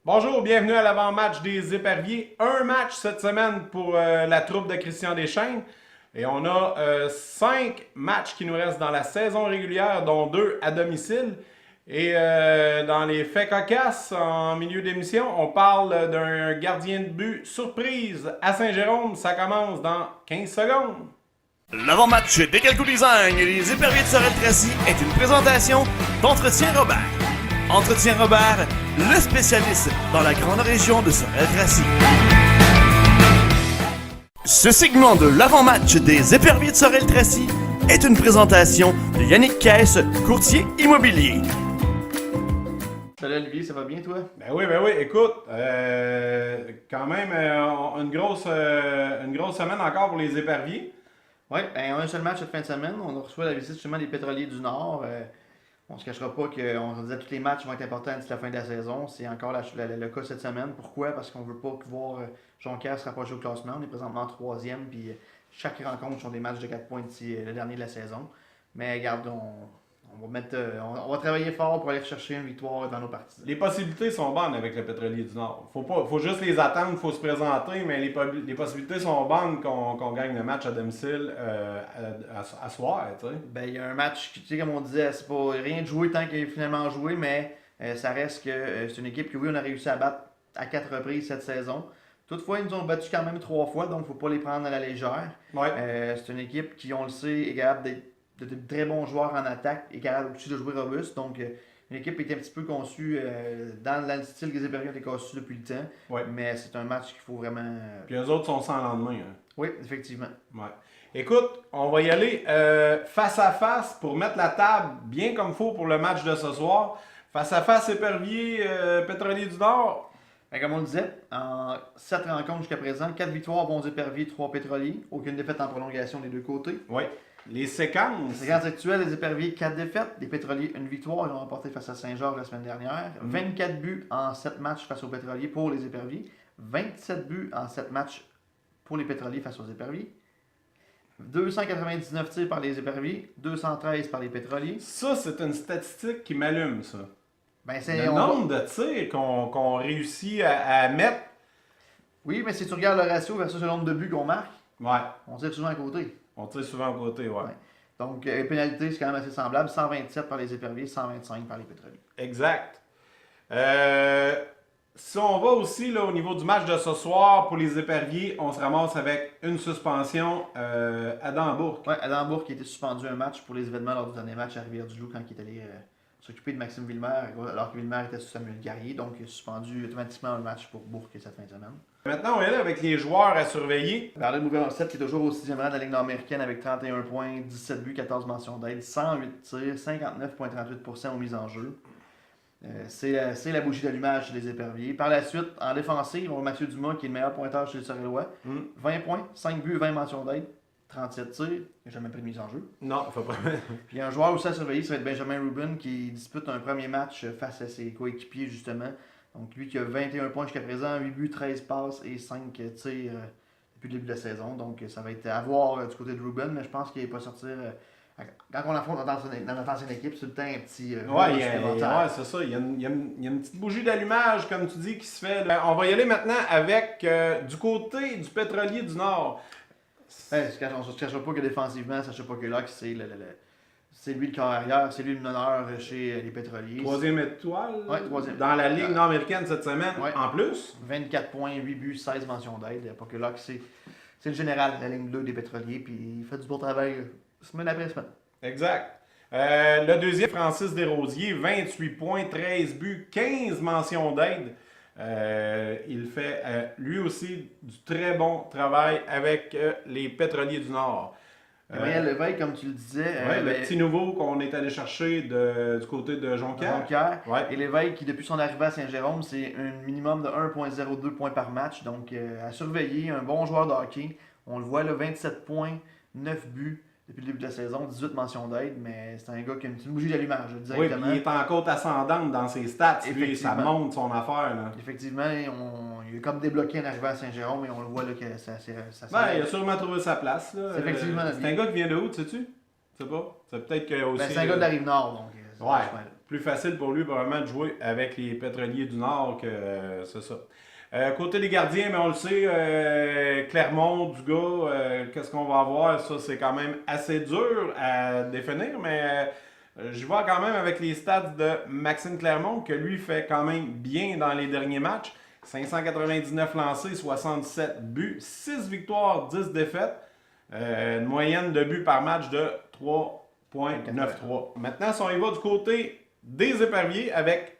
Bonjour, bienvenue à l'avant-match des Éperviers. Un match cette semaine pour la troupe de Christian Deschênes. Et on a 5 matchs qui nous restent dans la saison régulière, dont 2 à domicile. Et dans les faits cocasses, en milieu d'émission, on parle d'un gardien de but surprise à Saint-Jérôme. Ça commence dans 15 secondes. L'avant-match d'Ecalco Design et les Éperviers de Sorel-Tracy est une présentation d'Entretien Robert. Entretien Robert, le spécialiste dans la grande région de Sorel-Tracy. Ce segment de l'avant-match des Éperviers de Sorel-Tracy est une présentation de Yannick Caisse, courtier immobilier. Salut Olivier, ça va bien toi? Ben oui, écoute, quand même une grosse semaine encore pour les Éperviers. Oui, ben, un seul match cette fin de semaine. On reçoit la visite justement des Pétroliers du Nord. On se cachera pas qu'on disait que tous les matchs vont être importants d'ici la fin de la saison. C'est encore le cas cette semaine. Pourquoi? Parce qu'on veut pas voir Jonquière se rapprocher au classement. On est présentement en troisième, puis chaque rencontre sont des matchs de 4 points d'ici le dernier de la saison. Mais regarde, on va travailler fort pour aller chercher une victoire dans nos parties. Les possibilités sont bonnes avec le Pétrolier du Nord. Faut juste les attendre, il faut se présenter, mais les possibilités sont bonnes qu'on gagne le match à domicile à soir. Tu sais. Ben, il y a un match, tu sais, comme on disait, c'est pas rien de jouer tant qu'il est finalement joué, mais ça reste que c'est une équipe que oui, on a réussi à battre à 4 reprises cette saison. Toutefois, ils nous ont battu quand même 3 fois, donc il ne faut pas les prendre à la légère. Ouais. C'est une équipe qui, on le sait, est capable d'être de très bons joueurs en attaque et capable aussi de jouer robuste. Donc, une équipe qui était un petit peu conçue dans le style que les Éperviers ont été conçus depuis le temps. Ouais. Mais c'est un match qu'il faut vraiment. Puis eux autres sont sans lendemain. Hein. Oui, effectivement. Ouais. Écoute, on va y aller face à face pour mettre la table bien comme il faut pour le match de ce soir. Face à face, Éperviers, Pétrolier du Nord. Ben, comme on le disait, en 7 rencontres jusqu'à présent, 4 victoires, bons Éperviers, 3 Pétroliers. Aucune défaite en prolongation des deux côtés. Oui. Les séquences. Les séquences actuelles, les Éperviers, 4 défaites. Les Pétroliers, une victoire. Ils ont remporté face à Saint-Georges la semaine dernière. 24 buts en 7 matchs face aux Pétroliers pour les Éperviers. 27 buts en 7 matchs pour les Pétroliers face aux Éperviers. 299 tirs par les Éperviers, 213 par les Pétroliers. Ça, c'est une statistique qui m'allume, ça. Ben, Le nombre de tirs qu'on réussit à mettre. Oui, mais si tu regardes le ratio versus le nombre de buts qu'on marque, Ouais. on tire souvent à côté. On tire souvent à côté, ouais. Donc, les pénalités, c'est quand même assez semblable. 127 par les Éperviers, 125 par les Pétroliers. Exact. Si on va aussi là, au niveau du match de ce soir pour les Éperviers, on se ramasse avec une suspension Adam Bourque. Oui, Adam Bourque qui a été suspendu un match pour les événements lors du dernier match à Rivière-du-Loup quand il est allé s'occuper de Maxime Villemer alors que Villemer était sous Samuel Guerrier. Donc, il est suspendu automatiquement un match pour Bourque cette fin de semaine. Maintenant, on va y aller avec les joueurs à surveiller. Bernard Bouvet-Morcette qui est toujours au 6e rang de la Ligue nord-américaine avec 31 points, 17 buts, 14 mentions d'aide, 108 tirs, 59,38% aux mises en jeu. C'est la bougie d'allumage chez les Éperviers. Par la suite, en défensive, on a Mathieu Dumas qui est le meilleur pointeur chez les Sorellois. 20 points, 5 buts, 20 mentions d'aide, 37 tirs. Il n'a jamais pris de mise en jeu. Non, faut pas. Puis un joueur aussi à surveiller, ça va être Benjamin Rubin qui dispute un premier match face à ses coéquipiers justement. Donc lui qui a 21 points jusqu'à présent, 8 buts, 13 passes et 5 tirs depuis le début de la saison. Donc ça va être à voir du côté de Rubin, mais je pense qu'il n'est pas sortir. Quand on affronte dans notre ancienne équipe, c'est tout le temps un petit. Ouais, c'est ça. Il y a une petite bougie d'allumage, comme tu dis, qui se fait. On va y aller maintenant avec du côté du Pétrolier du Nord. On ne se cachera pas que défensivement, Sacha Pokelak, c'est lui le corps arrière, c'est lui le meneur chez les Pétroliers. 3e étoile troisième. Dans la Ligue nord-américaine cette semaine, en plus. 24 points, 8 buts, 16 mentions d'aide. Pokelak, c'est le général de la ligne 2 des Pétroliers, puis il fait du bon travail semaine après semaine. Exact. Le deuxième, Francis Desrosiers, 28 points, 13 buts, 15 mentions d'aide. Il fait lui aussi du très bon travail avec les Pétroliers du Nord. Gabriel Lévesque, comme tu le disais. Le petit nouveau qu'on est allé chercher du côté de Jonquière. Ouais. Et Lévesque, qui depuis son arrivée à Saint-Jérôme, c'est un minimum de 1,02 points par match. Donc à surveiller, un bon joueur de hockey. On le voit là, 27 points, 9 buts depuis le début de la saison, 18 mentions d'aide, mais c'est un gars qui a une petite bougie d'allumage, directement. Oui, il est en côte ascendante dans ses stats, lui, ça monte son affaire. Là. Effectivement, il a comme débloqué en arrivant à Saint-Jérôme et on le voit là, que ça il a sûrement trouvé sa place. Là. Effectivement. C'est un gars qui vient de où, sais-tu? Je sais pas. C'est peut-être que aussi. C'est un gars de la Rive-Nord, donc. plus facile pour lui probablement de jouer avec les Pétroliers du Nord que c'est ça. Côté des gardiens, mais on le sait, Clermont, Dugas, qu'est-ce qu'on va avoir? Ça, c'est quand même assez dur à définir, mais je vois quand même avec les stats de Maxime Clermont que lui fait quand même bien dans les derniers matchs. 599 lancés, 67 buts, 6 victoires, 10 défaites. Une moyenne de buts par match de 3,93. Maintenant, si on y va du côté des éperviers avec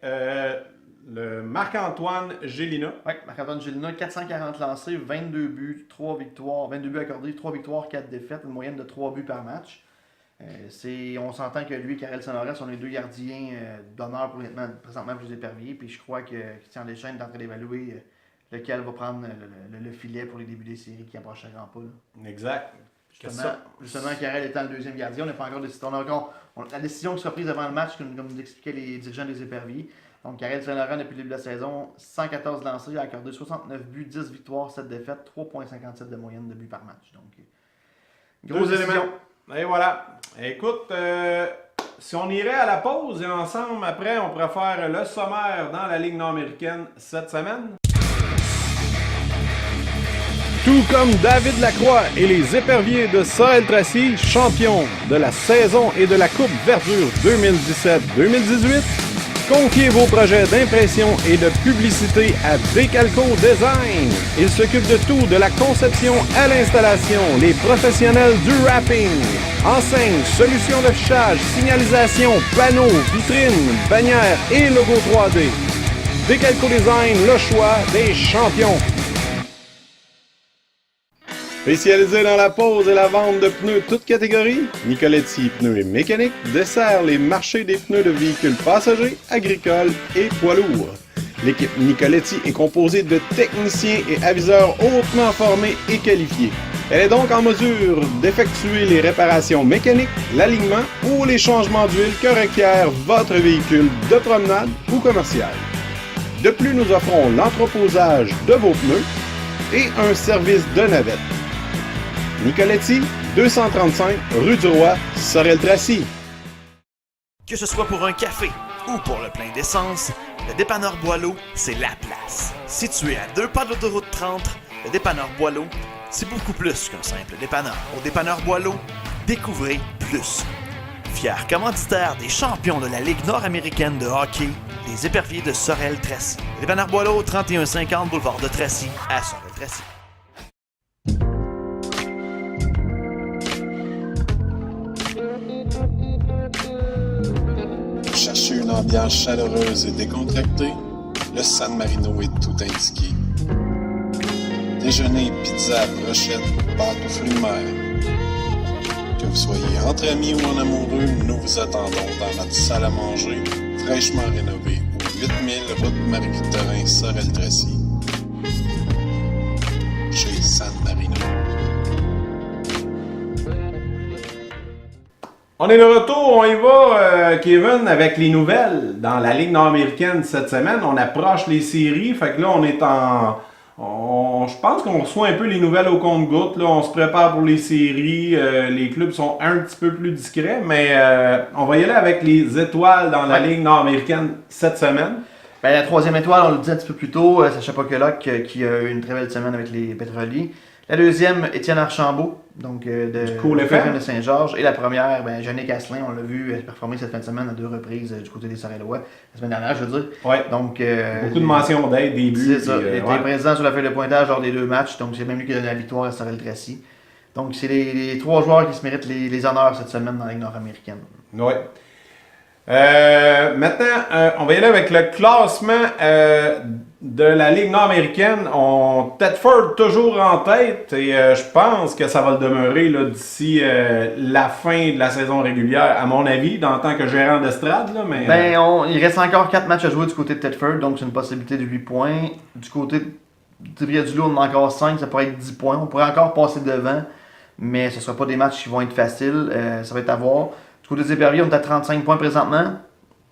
le Marc-Antoine Gélina. Oui, Marc-Antoine Gélina, 440 lancés, 22 buts, 3 victoires, 22 buts accordés, 3 victoires, 4 défaites, une moyenne de 3 buts par match. On s'entend que lui et Karel Sonoret sont les deux gardiens d'honneur présentement pour les éperviers. Puis je crois que Christian Deschênes est en train d'évaluer lequel va prendre le filet pour les débuts des séries qui approchent à grands pas. Là. Exact. Justement, Karel étant le deuxième gardien, on n'a pas encore décidé. La décision qui sera prise avant le match, comme nous expliquaient les dirigeants des éperviers. Donc Karel Saint-Laurent, depuis le début de la saison, 114 lancés, il a accordé 69 buts, 10 victoires, 7 défaites, 3,57 de moyenne de buts par match. Donc, grosse décision. Et voilà. Écoute, si on irait à la pause et ensemble, après, on pourrait faire le sommaire dans la Ligue nord-américaine cette semaine. Tout comme David Lacroix et les éperviers de Sorel-Tracy, champions de la saison et de la Coupe Verdure 2017-2018, confiez vos projets d'impression et de publicité à Décalco Design. Ils s'occupent de tout, de la conception à l'installation, les professionnels du wrapping, enseignes, solutions d'affichage, signalisation, panneaux, vitrines, bannières et logos 3D. Décalco Design, le choix des champions. Spécialisé dans la pose et la vente de pneus toutes catégories, Nicoletti Pneus et Mécanique dessert les marchés des pneus de véhicules passagers, agricoles et poids lourds. L'équipe Nicoletti est composée de techniciens et aviseurs hautement formés et qualifiés. Elle est donc en mesure d'effectuer les réparations mécaniques, l'alignement ou les changements d'huile que requiert votre véhicule de promenade ou commercial. De plus, nous offrons l'entreposage de vos pneus et un service de navette. Nicoletti, 235 rue du Roi, Sorel-Tracy. Que ce soit pour un café ou pour le plein d'essence, le dépanneur Boileau, c'est la place. Situé à 2 pas de l'autoroute 30, le dépanneur Boileau, c'est beaucoup plus qu'un simple dépanneur. Au dépanneur Boileau, découvrez plus. Fier commanditaire des champions de la Ligue nord-américaine de hockey, les éperviers de Sorel-Tracy. Le dépanneur Boileau, 3150 boulevard de Tracy, à Sorel-Tracy. Cherchez une ambiance chaleureuse et décontractée, le San Marino est tout indiqué. Déjeuner, pizza, brochette, pâtes ou fruits de mer. Que vous soyez entre amis ou en amoureux, nous vous attendons dans notre salle à manger, fraîchement rénovée, au 8000 route Marie-Victorin, Sorel-Tracy. Chez San Marino. On est de retour, on y va, Kevin, avec les nouvelles dans la Ligue nord-américaine cette semaine. On approche les séries, fait que là, on est je pense qu'on reçoit un peu les nouvelles au compte-gouttes. Là, on se prépare pour les séries. Les clubs sont un petit peu plus discrets, mais on va y aller avec les étoiles dans la Ligue nord-américaine cette semaine. Ben, la troisième étoile, on le dit un petit peu plus tôt, Sacha Pokelok qui a eu une très belle semaine avec les Pétroliers. La deuxième, Étienne Archambault, donc de Cool FM de Saint-Georges. Et la première, Jannick Asselin, on l'a vu performer cette fin de semaine à 2 reprises du côté des Sorellois. La semaine dernière, je veux dire. Ouais. Donc, beaucoup de mentions d'aide, des buts. C'est ça. Il était présent sur la feuille de pointage lors des 2 matchs, donc c'est même lui qui a donné la victoire à Sorel-Tracy. Donc, c'est les 3 joueurs qui se méritent les honneurs cette semaine dans la Ligue nord-américaine. Oui. Maintenant, on va y aller avec le classement de la Ligue nord-américaine. Thetford toujours en tête et je pense que ça va le demeurer là, d'ici la fin de la saison régulière, à mon avis, en tant que gérant d'estrade. Là, mais, il reste encore 4 matchs à jouer du côté de Thetford, donc c'est une possibilité de 8 points. Du côté de Rivière-du-Loup, on en a encore 5, ça pourrait être 10 points. On pourrait encore passer devant, mais ce ne sera pas des matchs qui vont être faciles. Ça va être à voir. Du côté des Éperviers, on est à 35 points présentement.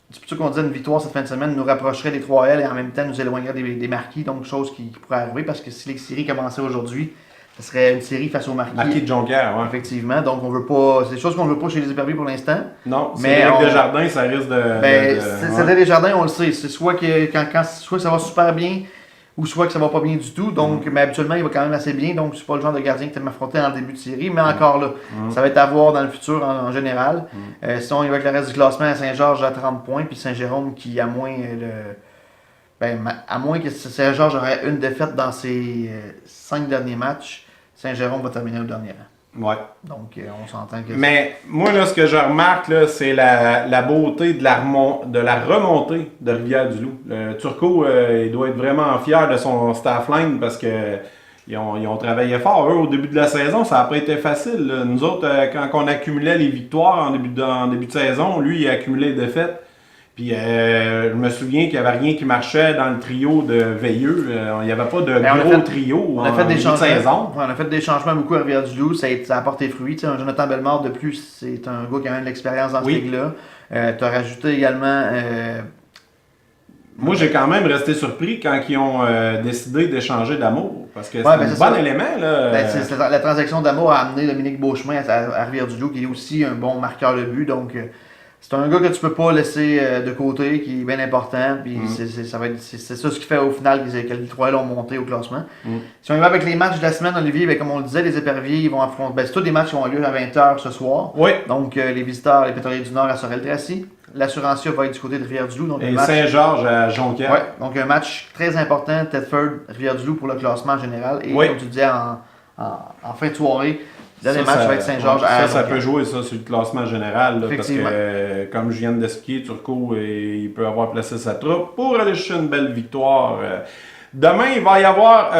C'est pour ça qu'on disait une victoire cette fin de semaine nous rapprocherait des 3L et en même temps nous éloignerait des marquis, donc chose qui pourrait arriver parce que si les séries commençaient aujourd'hui, Ce serait une série face au marquis. Marquis de Jonquière, ouais. Effectivement. Donc, on veut pas. C'est des choses qu'on ne veut pas chez les éperviers pour l'instant. Non, mais c'est avec Desjardins, ça risque de. Cédric Desjardins, on le sait. C'est soit que soit ça va super bien, ou soit que ça va pas bien du tout. Donc, mais habituellement, il va quand même assez bien. Donc, c'est pas le genre de gardien que tu aimes affronter en début de série. Mais encore là, ça va être à voir dans le futur en général. Sinon, il va avec le reste du classement à Saint-Georges à 30 points. Puis Saint-Jérôme qui a moins à moins que Saint-Georges aurait une défaite dans ses 5 derniers matchs, Saint-Jérôme va terminer au dernier rang. Ouais. Donc, on s'entend que... Mais moi, là, ce que je remarque, là, c'est la beauté de la remontée de Rivière-du-Loup. Le Turcot, il doit être vraiment fier de son staff line parce que ils ont travaillé fort. Eux, au début de la saison, ça n'a pas été facile. Là. Nous autres, quand on accumulait les victoires en début de saison, lui, il a accumulé les défaites. Puis je me souviens qu'il n'y avait rien qui marchait dans le trio de Veilleux. Il n'y avait pas de gros trio en début de saison. On a fait des changements beaucoup à Rivière-du-Loup. Ça a porté fruit. Un Jonathan Bellemare, de plus, c'est un gars qui a même de l'expérience dans ce ligue-là. Tu as rajouté également... Moi, j'ai quand même resté surpris quand ils ont décidé d'échanger d'Amour. Parce que c'est un bon élément. Là. La transaction d'Amour a amené Dominique Beauchemin à Rivière-du-Loup, qui est aussi un bon marqueur de but. Donc... c'est un gars que tu peux pas laisser de côté, qui est bien important. Puis c'est ça ce qui fait au final que les trois l'ont monté au classement. Si on y va avec les matchs de la semaine, Olivier, ben, comme on le disait, les éperviers ils vont affronter. Ben, c'est tous des matchs qui ont lieu à 20h ce soir. Oui. Donc les visiteurs, les pétroliers du Nord à Sorel-Tracy. L'Assurantia va être du côté de Rivière-du-Loup. Et Saint-Georges à Jonquière. Ouais, donc un match très important, Thetford, Rivière-du-Loup pour le classement en général. Et comme tu disais, en fin de soirée, le dernier match va être Saint-Georges à ça peut jouer ça sur le classement général. Là, parce que, comme je viens d'expliquer, Turcot, il peut avoir placé sa troupe pour aller chercher une belle victoire. Demain, il va y avoir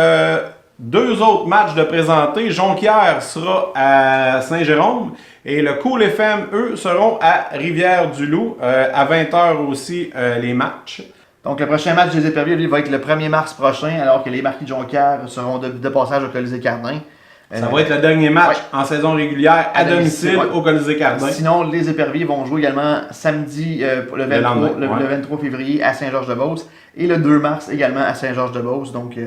2 autres matchs de présentés. Jonquière sera à Saint-Jérôme et le Cool FM, eux, seront à Rivière-du-Loup. À 20h aussi, les matchs. Donc, le prochain match des éperviers, lui, va être le 1er mars prochain, alors que les Marquis de Jonquière seront de passage au Colisée Cardin. Ça va être le dernier match en saison régulière à domicile au Colisée Cardin. Sinon, les éperviers vont jouer également samedi le 23 février à Saint-Georges-de-Beauce et le 2 mars également à Saint-Georges-de-Beauce. Donc,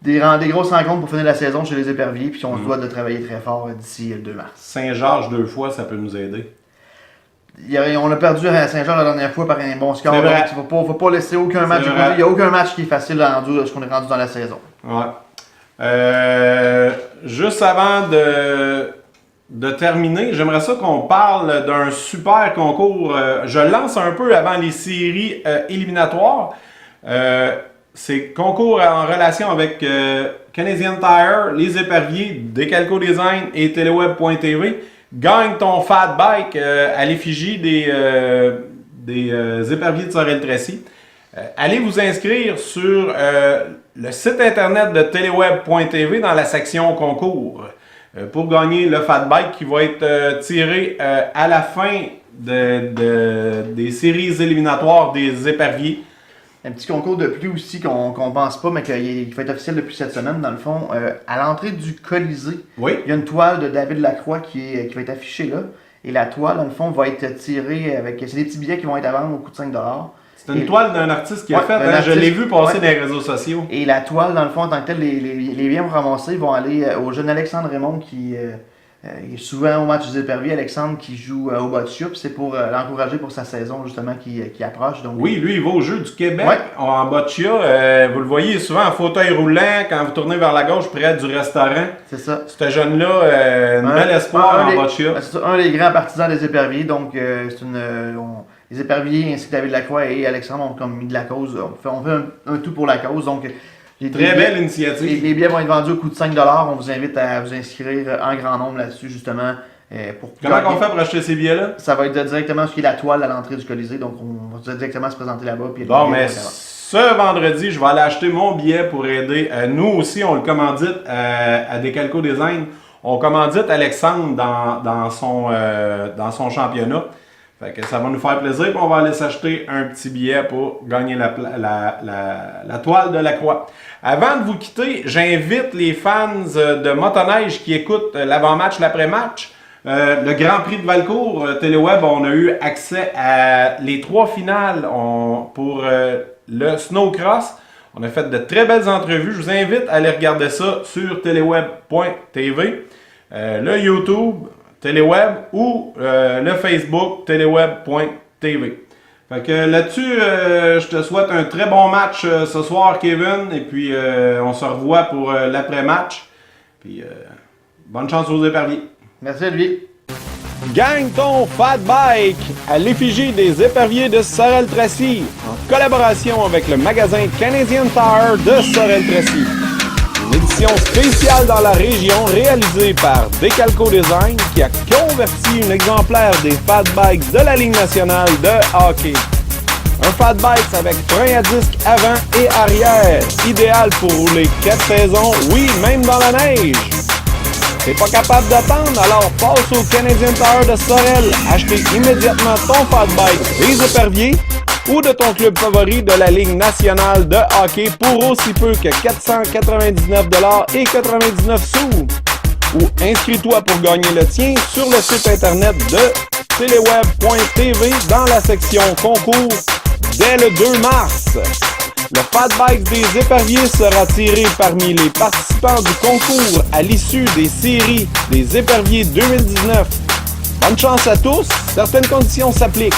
des grosses rencontres pour finir la saison chez les éperviers, puis on se doit de travailler très fort d'ici le 2 mars. Saint-Georges 2 fois, ça peut nous aider. On a perdu à Saint-Georges la dernière fois par un bon score. Il ne faut pas laisser aucun match. Il n'y a aucun match qui est facile rendu ce qu'on est rendu dans la saison. Ouais. Juste avant de terminer, j'aimerais ça qu'on parle d'un super concours. Je lance un peu avant les séries éliminatoires. C'est concours en relation avec Canadian Tire, les éperviers, Decalco Design et Teleweb.tv. Gagne ton fat bike à l'effigie des éperviers de Sorel-Tracy. Allez vous inscrire sur le site internet de Teleweb.tv dans la section concours pour gagner le fat bike qui va être tiré à la fin des séries éliminatoires des éperviers. Un petit concours de pluie aussi qu'on pense pas, mais qui va être officiel depuis cette semaine, dans le fond. À l'entrée du Colisée, il y a une toile de David Lacroix qui va être affichée là. Et la toile, dans le fond, va être tirée avec... c'est des petits billets qui vont être à vendre au coût de 5$. C'est une toile d'un artiste qui a fait, je l'ai vu passer dans les réseaux sociaux. Et la toile, dans le fond, en tant que tel, les biens ramassés vont aller au jeune Alexandre Raymond qui est souvent au match des éperviers. Alexandre qui joue au boccia, c'est pour l'encourager pour sa saison justement qui approche. Donc, oui, lui, il va au Jeux du Québec en boccia. Vous le voyez souvent en fauteuil roulant quand vous tournez vers la gauche près du restaurant. C'est ça. Ce jeune-là, un bel espoir en boccia. C'est un des grands partisans des éperviers. Donc, les éperviers ainsi que David Lacroix et Alexandre ont comme mis de la cause. On fait un tout pour la cause. Donc, très belle initiative. Les billets vont être vendus au coût de 5$. On vous invite à vous inscrire en grand nombre là-dessus, justement. Comment on fait pour acheter ces billets-là? Ça va être directement ce qui est la toile à l'entrée du Colisée. Donc, on va directement se présenter là-bas. Bon, mais ce vendredi, je vais aller acheter mon billet pour aider. Nous aussi, on le commandite à Decalco Design. On commandite Alexandre dans son championnat. Fait que ça va nous faire plaisir, puis on va aller s'acheter un petit billet pour gagner la toile de la croix. Avant de vous quitter, j'invite les fans de motoneige qui écoutent l'avant-match, l'après-match. Le Grand Prix de Valcourt, Teleweb, on a eu accès à les 3 finales pour le snowcross. On a fait de très belles entrevues. Je vous invite à aller regarder ça sur teleweb.tv, le YouTube Téléweb ou le Facebook teleweb.tv. Fait que là-dessus, je te souhaite un très bon match ce soir, Kevin. Et puis, on se revoit pour l'après-match. Puis, bonne chance aux éperviers. Merci à lui. Gagne ton Fat Bike à l'effigie des éperviers de Sorel-Tracy en collaboration avec le magasin Canadian Tire de Sorel-Tracy. Une édition spéciale dans la région réalisée par Decalco Design qui a converti un exemplaire des Fat Bikes de la Ligue nationale de hockey. Un Fat Bike avec frein à disque avant et arrière, idéal pour rouler 4 saisons, oui, même dans la neige. T'es pas capable d'attendre, alors passe au Canadian Tire de Sorel. Achetez immédiatement ton Fat Bike des éperviers ou de ton club favori de la Ligue nationale de hockey pour aussi peu que 499,99 $. Ou inscris-toi pour gagner le tien sur le site internet de teleweb.tv dans la section concours dès le 2 mars. Le Fat Bike des éperviers sera tiré parmi les participants du concours à l'issue des séries des éperviers 2019. Bonne chance à tous, certaines conditions s'appliquent.